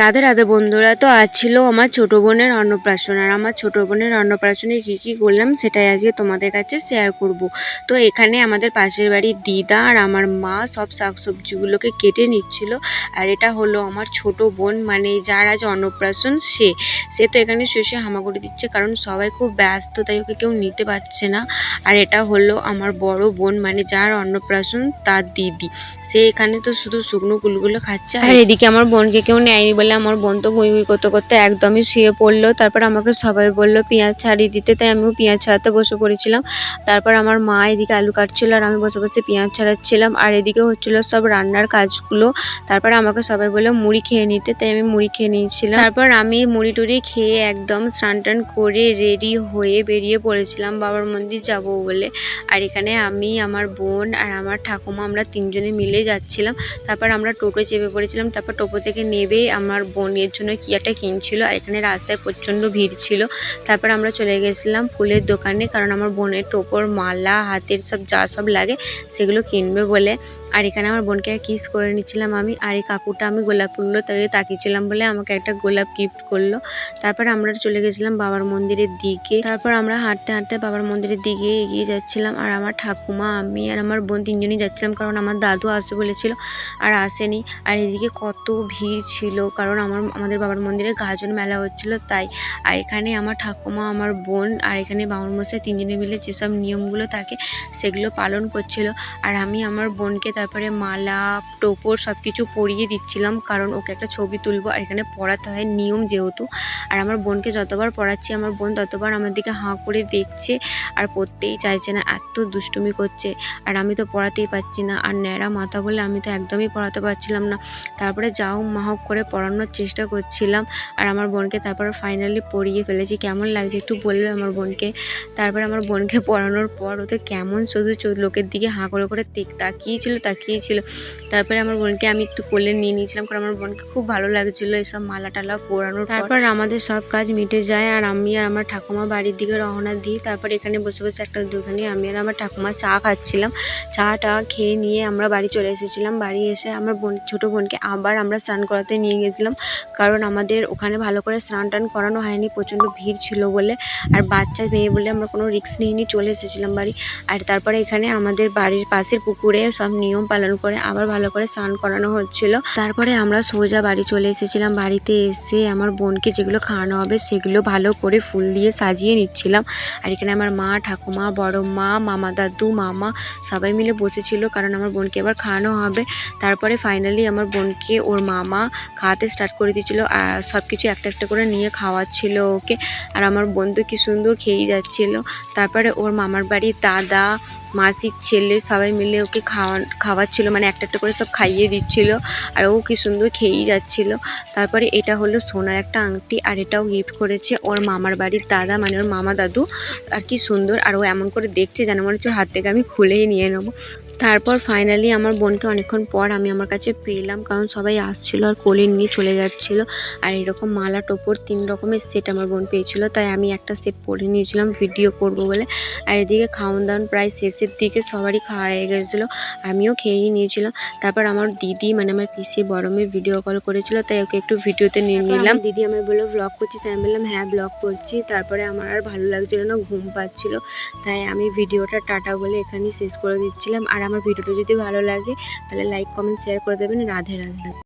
রাধে রাধে বন্ধুরা। তো আজ ছিল আমার ছোটো বোনের অন্নপ্রাশন। আর আমার ছোটো বোনের অন্নপ্রাশনে কী কী করলাম সেটাই আজকে তোমাদের কাছে শেয়ার করব। তো এখানে আমাদের পাশের বাড়ির দিদা আর আমার মা সব শাকসবজিগুলোকে কেটে নিচ্ছিল। আর এটা হলো আমার ছোট বোন, মানে যার আজ অন্নপ্রাশন সে তো এখানে শুয়ে হামাগুড়ি দিচ্ছে, কারণ সবাই খুব ব্যস্ত, তাই ওকে কেউ নিতে পারছে না। আর এটা হলো আমার বড় বোন, মানে যার অন্নপ্রাশন তার দিদি, সে এখানে তো শুধু শুকনো কুলগুলো খাচ্ছে। আর এদিকে আমার বোনকে কেউ নেয়নি বলে আমার বোন তো গুই গুই করতে করতে একদমই শুয়ে পড়লো। তারপর আমাকে সবাই বললো পেঁয়াজ ছাড়িয়ে দিতে, তাই আমিও পেঁয়াজ ছাড়াতে বসে পড়েছিলাম। তারপর আমার মা এদিকে আলু কাটছিল আর আমি বসে বসে পেঁয়াজ ছাড়াচ্ছিলাম। আর এদিকে হচ্ছিলো সব রান্নার কাজগুলো। তারপর আমাকে সবাই বললো মুড়ি খেয়ে নিতে, তাই আমি মুড়ি খেয়ে নিয়েছিলাম। তারপর আমি মুড়ি টুড়ি খেয়ে একদম স্নান টান করে রেডি হয়ে বেরিয়ে পড়েছিলাম বাবার মন্দির যাব বলে। আর এখানে আমি, আমার বোন আর আমার ঠাকুমা আমরা তিনজনে মিলে যাচ্ছিলাম। তারপর আমরা টোটো চেপে পড়েছিলাম। তারপর টোটো থেকে নেবে আমার বোনের জন্য কি একটা কিনছিল, আর এখানে রাস্তায় প্রচণ্ড ভিড় ছিল। তারপর আমরা চলে গেছিলাম ফুলের দোকানে, কারণ আমার বোনের টোপর মালা হাতের সব লাগে সেগুলো কিনবে বলে। আর এখানে আমার বোনকে কিস করে নিচ্ছিলাম আমি। আর এই কাকুটা আমি গোলাপ ফুলগুলো তাকে তাকিয়েছিলাম বলে আমাকে একটা গোলাপ গিফট করলো। তারপর আমরা চলে গেছিলাম বাবার মন্দিরের দিকে। তারপর আমরা হাঁটতে হাঁটতে বাবার মন্দিরের দিকে এগিয়ে যাচ্ছিলাম। আর আমার ঠাকুমা, আমি আর আমার বোন তিনজনই যাচ্ছিলাম, কারণ আমার দাদু আসবে বলেছিল আর আসেনি। আর এদিকে কত ভিড় ছিল, কারণ আমাদের বাবার মন্দিরে গাজন মেলা হচ্ছিল তাই। আর এখানে আমার ঠাকুমা, আমার বোন আর এখানে বামুন মশাই তিনজনে মিলে যেসব নিয়মগুলো থাকে সেগুলো পালন করছিল। আর আমি আমার বোনকে তারপরে মালা টোপর সব কিছু পরিয়ে দিচ্ছিলাম, কারণ ওকে একটা ছবি তুলবো আর এখানে পড়াতে হয় নিয়ম যেহেতু। আর আমার বোনকে যতবার পড়াচ্ছি আমার বোন ততবার আমার দিকে হাঁ করে দেখছে আর পড়তেই চাইছে না, এত দুষ্টুমি করছে। আর আমি তো পড়াতেই পারছি না, আর ন্যাড়া মাথা বলে আমি তো একদমই পড়াতে পারছিলাম না। তারপরে যাও মাহক করে পড়ানোর চেষ্টা করছিলাম। আর আমার বোনকে তারপর ফাইনালি পড়িয়ে ফেলেছি। কেমন লাগছে একটু বলবে আমার বোনকে। তারপর আমার বোনকে পড়ানোর পর ওতে কেমন শুধু লোকের দিকে হাঁ করে তাকিয়েছিল। তারপরে আমার বোনকে আমি একটু কোলে নিয়ে নিয়েছিলাম, কারণ আমার বোনকে খুব ভালো লাগছিলো এসব মালা টালা পরানোর। তারপর আমাদের সব কাজ মিটে যায় আর আমি আর আমার ঠাকুমা বাড়ির দিকে রওনা দিই। তারপর এখানে বসে বসে একটা দোকানে আমি আর আমার ঠাকুমা চা খাচ্ছিলাম। চাটা খেয়ে নিয়ে আমরা বাড়ি চলে এসেছিলাম। বাড়ি এসে আমার ছোটো বোনকে আবার আমরা স্নান করাতে নিয়ে গেছিলাম, কারণ আমাদের ওখানে ভালো করে স্নান টান করানো হয়নি, প্রচণ্ড ভিড় ছিল বলে। আর বাচ্চা মেয়ে বলে আমরা কোনো রিস্ক নিয়ে চলে এসেছিলাম বাড়ি। আর তারপরে এখানে আমাদের বাড়ির পাশের পুকুরে সব নিয়ম পালন করে আবার ভালো করে স্নান করানো হচ্ছিল। তারপরে আমরা সোজা বাড়ি চলে এসেছিলাম। বাড়িতে এসে আমার বোনকে যেগুলো খাওয়ানো হবে সেগুলো ভালো করে ফুল দিয়ে সাজিয়ে নিচ্ছিলাম। আর এখানে আমার মা, ঠাকুমা, বড় মা, মামা, দাদু, মামা সবাই মিলে বসেছিল, কারণ আমার বোনকে এবার খাওয়ানো হবে। তারপরে ফাইনালি আমার বোনকে ওর মামা খাওয়াতে স্টার্ট করে দিয়েছিলো আর সব কিছু একটা একটা করে নিয়ে খাওয়াচ্ছিল ওকে। আর আমার বোন তো কি সুন্দর খেয়েই যাচ্ছিলো। তারপরে ওর মামার বাড়ির দাদা, মাসির ছেলে সবাই মিলে ওকে খাওয়াচ্ছিল, মানে একটা একটা করে সব খাইয়ে দিচ্ছিল। আর ও কি সুন্দর খেয়েই যাচ্ছিল। তারপরে এটা হলো সোনার একটা আংটি, আর এটাও গিফট করেছে ওর মামার বাড়ির দাদা, মানে ওর মামা দাদু। আর কি সুন্দর, আর ও এমন করে দেখছে যেন মনে হচ্ছে হাত থেকে আমি খুলেই নিয়ে নেবো। তারপর ফাইনালি আমার বোনকে অনেকক্ষণ পর আমি আমার কাছে পেলাম, কারণ সবাই আসছিল আর কোলে নিয়ে চলে যাচ্ছিল। আর এরকম মালা টোপর 3 রকমের সেট আমার বোন পেয়েছিল, তাই আমি একটা সেট পরে নিয়েছিলাম ভিডিও করব বলে। আর এদিকে খাওয়ান দাওয়ান প্রায় শেষের দিকে, সবারই খাওয়া হয়ে গেছিলো, আমিও খেয়েই নিয়েছিলাম। তারপর আমার দিদি, মানে আমার পিসি বড় মেয়ে ভিডিও কল করেছিল, তাই ওকে একটু ভিডিওতে নিয়ে নিলাম। দিদি আমি বললো ব্লগ করছিস, আমি বললাম হ্যাঁ ব্লগ করছি। তারপরে আমার আর ভালো লাগছিল না, ঘুম পাচ্ছিল, তাই আমি ভিডিওটা টাটা বলে এখানেই শেষ করে দিচ্ছিলাম। আর আমার ভিডিওটা যদি ভালো লাগে তাহলে লাইক, কমেন্ট, শেয়ার করে দেবেন। রাধে রাধে।